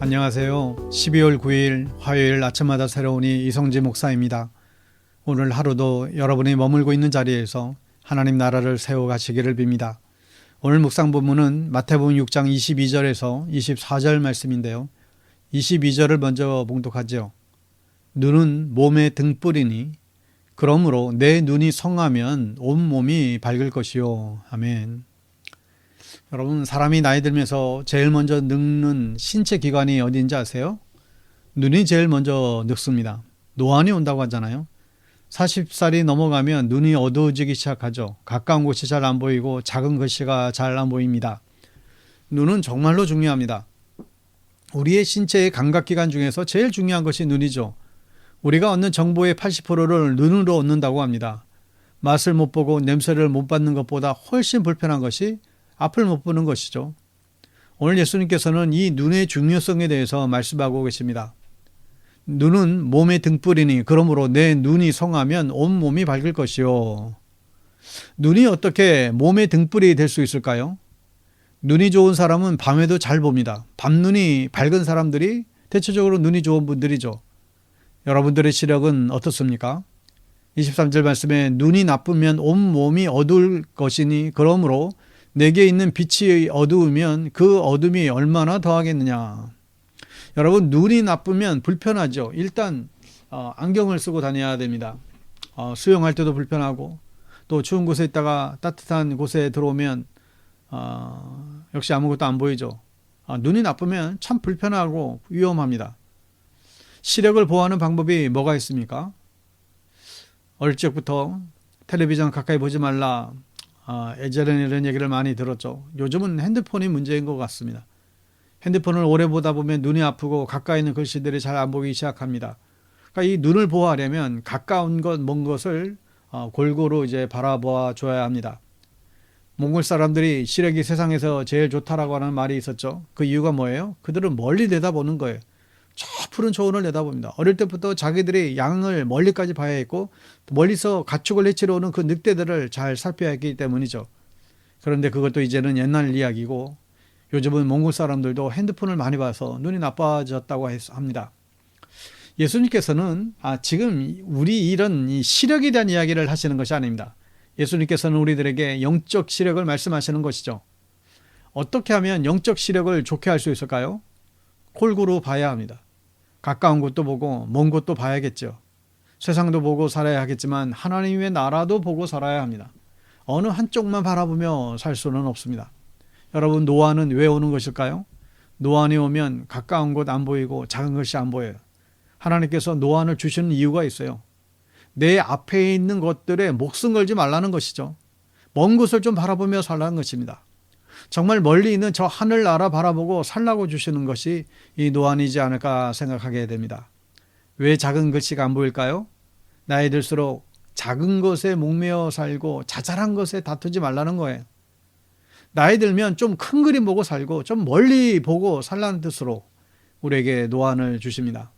안녕하세요. 12월 9일 화요일 아침마다 새로우니 이성재 목사입니다. 오늘 하루도 여러분이 머물고 있는 자리에서 하나님 나라를 세워가시기를 빕니다. 오늘 묵상 본문은 마태복음 6장 22절에서 24절 말씀인데요. 22절을 먼저 봉독하죠. 눈은 몸의 등불이니 그러므로 내 눈이 성하면 온 몸이 밝을 것이요. 아멘. 여러분, 사람이 나이 들면서 제일 먼저 늙는 신체 기관이 어디인지 아세요? 눈이 제일 먼저 늙습니다. 노안이 온다고 하잖아요. 40살이 넘어가면 눈이 어두워지기 시작하죠. 가까운 곳이 잘 안 보이고 작은 글씨가 잘 안 보입니다. 눈은 정말로 중요합니다. 우리의 신체의 감각기관 중에서 제일 중요한 것이 눈이죠. 우리가 얻는 정보의 80%를 눈으로 얻는다고 합니다. 맛을 못 보고 냄새를 못 맡는 것보다 훨씬 불편한 것이 앞을 못 보는 것이죠. 오늘 예수님께서는 이 눈의 중요성에 대해서 말씀하고 계십니다. 눈은 몸의 등불이니 그러므로 내 눈이 성하면 온 몸이 밝을 것이요. 눈이 어떻게 몸의 등불이 될 수 있을까요? 눈이 좋은 사람은 밤에도 잘 봅니다. 밤눈이 밝은 사람들이 대체적으로 눈이 좋은 분들이죠. 여러분들의 시력은 어떻습니까? 23절 말씀에 눈이 나쁘면 온 몸이 어두울 것이니 그러므로 내게 있는 빛이 어두우면 그 어둠이 얼마나 더하겠느냐. 여러분, 눈이 나쁘면 불편하죠. 일단 안경을 쓰고 다녀야 됩니다. 수영할 때도 불편하고 또 추운 곳에 있다가 따뜻한 곳에 들어오면 역시 아무것도 안 보이죠. 눈이 나쁘면 참 불편하고 위험합니다. 시력을 보호하는 방법이 뭐가 있습니까? 어릴 적부터 텔레비전 가까이 보지 말라. 예전에는 이런 얘기를 많이 들었죠. 요즘은 핸드폰이 문제인 것 같습니다. 핸드폰을 오래 보다 보면 눈이 아프고 가까이 있는 글씨들이 잘 안 보이기 시작합니다. 그러니까 이 눈을 보호하려면 가까운 것, 먼 것을 골고루 이제 바라보아 줘야 합니다. 몽골 사람들이 시력이 세상에서 제일 좋다라고 하는 말이 있었죠. 그 이유가 뭐예요? 그들은 멀리 내다보는 거예요. 저 푸른 초원을 내다봅니다. 어릴 때부터 자기들이 양을 멀리까지 봐야 했고 멀리서 가축을 해치러 오는 그 늑대들을 잘 살펴야 했기 때문이죠. 그런데 그것도 이제는 옛날 이야기고 요즘은 몽골 사람들도 핸드폰을 많이 봐서 눈이 나빠졌다고 합니다. 예수님께서는 지금 우리 이런 시력에 대한 이야기를 하시는 것이 아닙니다. 예수님께서는 우리들에게 영적 시력을 말씀하시는 것이죠. 어떻게 하면 영적 시력을 좋게 할 수 있을까요? 골고루 봐야 합니다. 가까운 곳도 보고 먼 곳도 봐야겠죠. 세상도 보고 살아야 하겠지만 하나님의 나라도 보고 살아야 합니다. 어느 한쪽만 바라보며 살 수는 없습니다. 여러분, 노안은 왜 오는 것일까요? 노안이 오면 가까운 곳 안 보이고 작은 것이 안 보여요. 하나님께서 노안을 주시는 이유가 있어요. 내 앞에 있는 것들에 목숨 걸지 말라는 것이죠. 먼 곳을 좀 바라보며 살라는 것입니다. 정말 멀리 있는 저 하늘나라 바라보고 살라고 주시는 것이 이 노안이지 않을까 생각하게 됩니다. 왜 작은 글씨가 안 보일까요? 나이 들수록 작은 것에 목매어 살고 자잘한 것에 다투지 말라는 거예요. 나이 들면 좀 큰 그림 보고 살고 좀 멀리 보고 살라는 뜻으로 우리에게 노안을 주십니다.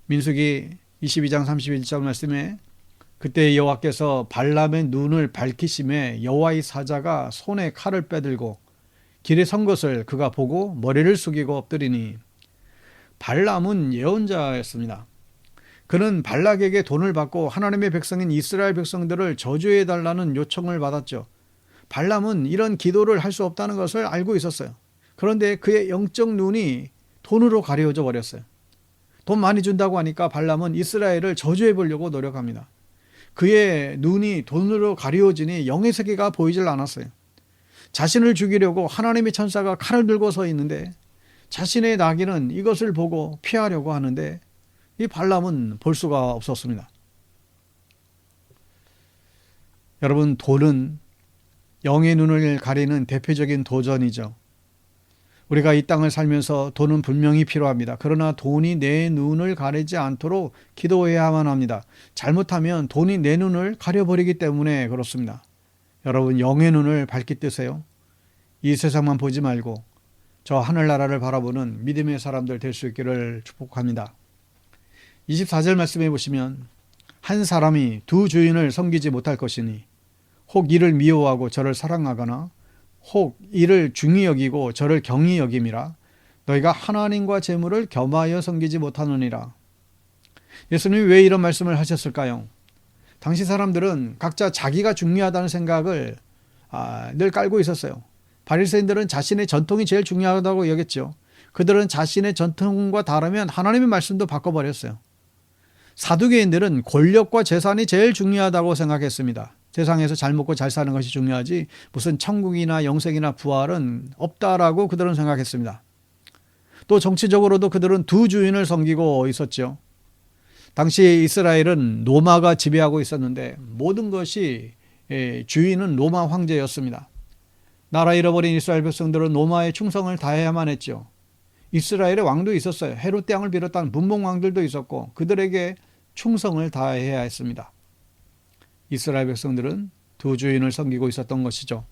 민수기 22장 31절 말씀에 그때 여호와께서 발람의 눈을 밝히심에 여호와의 사자가 손에 칼을 빼들고 길에 선 것을 그가 보고 머리를 숙이고 엎드리니. 발람은 예언자였습니다. 그는 발락에게 돈을 받고 하나님의 백성인 이스라엘 백성들을 저주해달라는 요청을 받았죠. 발람은 이런 기도를 할 수 없다는 것을 알고 있었어요. 그런데 그의 영적 눈이 돈으로 가려져 버렸어요. 돈 많이 준다고 하니까 발람은 이스라엘을 저주해 보려고 노력합니다. 그의 눈이 돈으로 가려지니 영의 세계가 보이질 않았어요. 자신을 죽이려고 하나님의 천사가 칼을 들고 서 있는데 자신의 나귀는 이것을 보고 피하려고 하는데 이 발람은 볼 수가 없었습니다. 여러분, 돈은 영의 눈을 가리는 대표적인 도전이죠. 우리가 이 땅을 살면서 돈은 분명히 필요합니다. 그러나 돈이 내 눈을 가리지 않도록 기도해야만 합니다. 잘못하면 돈이 내 눈을 가려버리기 때문에 그렇습니다. 여러분, 영의 눈을 밝게 뜨세요. 이 세상만 보지 말고 저 하늘나라를 바라보는 믿음의 사람들 될 수 있기를 축복합니다. 24절 말씀해 보시면 한 사람이 두 주인을 섬기지 못할 것이니 혹 이를 미워하고 저를 사랑하거나 혹 이를 중히 여기고 저를 경히 여김이라. 너희가 하나님과 재물을 겸하여 섬기지 못하느니라. 예수님이 왜 이런 말씀을 하셨을까요? 당시 사람들은 각자 자기가 중요하다는 생각을 늘 깔고 있었어요. 바리새인들은 자신의 전통이 제일 중요하다고 여겼죠. 그들은 자신의 전통과 다르면 하나님의 말씀도 바꿔버렸어요. 사두개인들은 권력과 재산이 제일 중요하다고 생각했습니다. 세상에서 잘 먹고 잘 사는 것이 중요하지 무슨 천국이나 영생이나 부활은 없다라고 그들은 생각했습니다. 또 정치적으로도 그들은 두 주인을 섬기고 있었죠. 당시 이스라엘은 로마가 지배하고 있었는데 모든 것이 주인은 로마 황제였습니다. 나라 잃어버린 이스라엘 백성들은 로마에 충성을 다해야만 했죠. 이스라엘의 왕도 있었어요. 헤롯 왕을 비롯한 분봉 왕들도 있었고 그들에게 충성을 다해야 했습니다. 이스라엘 백성들은 두 주인을 섬기고 있었던 것이죠.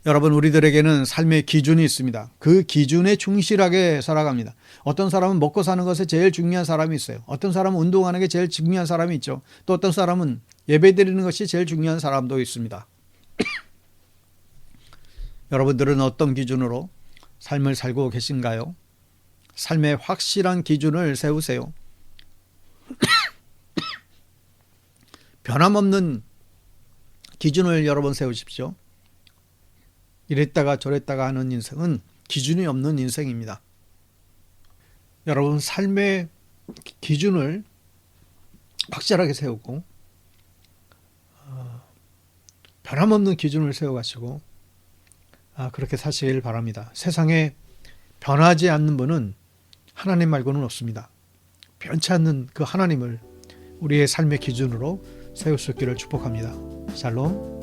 여러분, 우리들에게는 삶의 기준이 있습니다. 그 기준에 충실하게 살아갑니다. 어떤 사람은 먹고 사는 것에 제일 중요한 사람이 있어요. 어떤 사람은 운동하는 게 제일 중요한 사람이 있죠. 또 어떤 사람은 예배드리는 것이 제일 중요한 사람도 있습니다. 여러분들은 어떤 기준으로 삶을 살고 계신가요? 삶의 확실한 기준을 세우세요. 변함없는 기준을 여러 번 세우십시오. 이랬다가 저랬다가 하는 인생은 기준이 없는 인생입니다. 여러분, 삶의 기준을 확실하게 세우고 변함없는 기준을 세워가시고 그렇게 사시길 바랍니다. 세상에 변하지 않는 분은 하나님 말고는 없습니다. 변치 않는 그 하나님을 우리의 삶의 기준으로 세울 수 있기를 축복합니다. 샬롬.